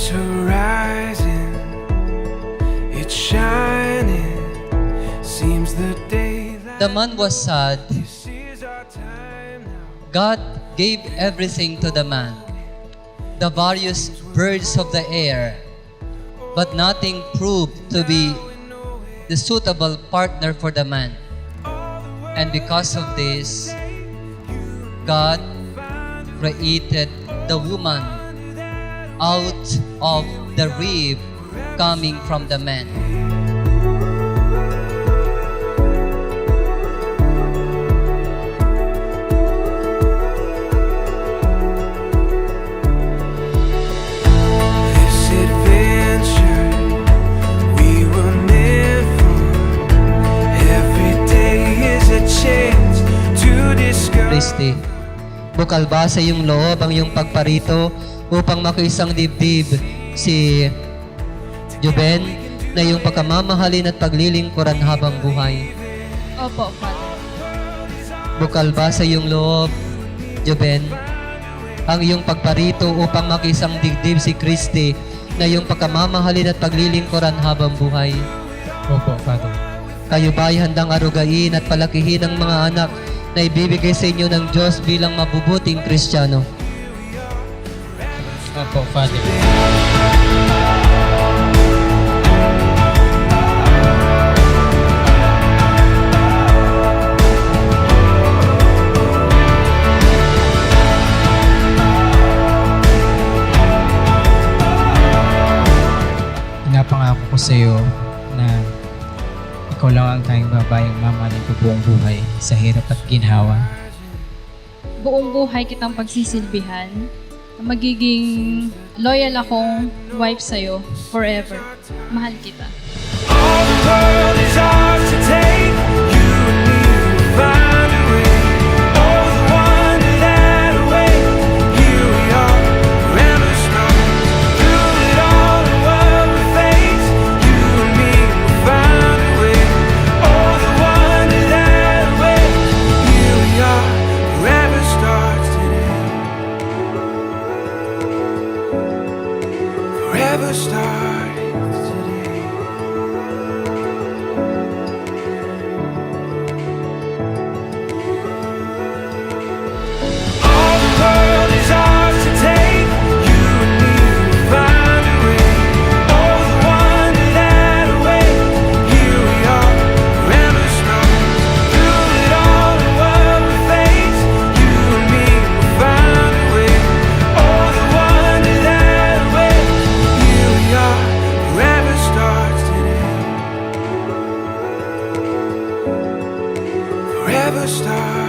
horizon, it's shining. Seems the day that The man was sad. this is our time now. God gave everything to the man, the various birds of the air, but nothing proved to be the suitable partner for the man. And because of this, God created the woman out of the rib coming from the man. This adventure we were meant for. Every day is a chance to discover. Kristi, bukal ba sa iyong loob ang iyong pagparito upang makiisang dibdib si Joben na iyong pagkamamahalin at paglilingkuran habang buhay? Opo, Father. Bukal ba sa iyong loob, Joben, ang iyong pagparito upang makiisang dibdib si Kristi na iyong pagkamamahalin at paglilingkuran habang buhay? Opo, Father. Kayo ba ay handang arugain at palakihin ang mga anak na ibibigay sa inyo ng Diyos bilang mabubuting Kristiyano? Opo, Father. Pinapangako ko sa iyo na ikaw lang ang tanging babaeng mamahalin ko buong buhay sa hirap at ginhawa. Buong buhay kitang pagsisilbihan. Magiging loyal akong wife sa'yo forever. Mahal kita. All the world is ours to take. You and me will find a way. Oh, the wonder that awaits. Here we are, forever strong. Through it all, the world we face. You and me will find a way. Oh, the wonder that awaits. Here we are, forever starts today. Forever starts today. All the world is ours to take. You and me will find a way. Oh, the wonder that awaits. Here we are, forever strong. Through it all, the world we face. You and me will find a way. Oh, the wonder that awaits. Here we are, forever starts today. Forever starts.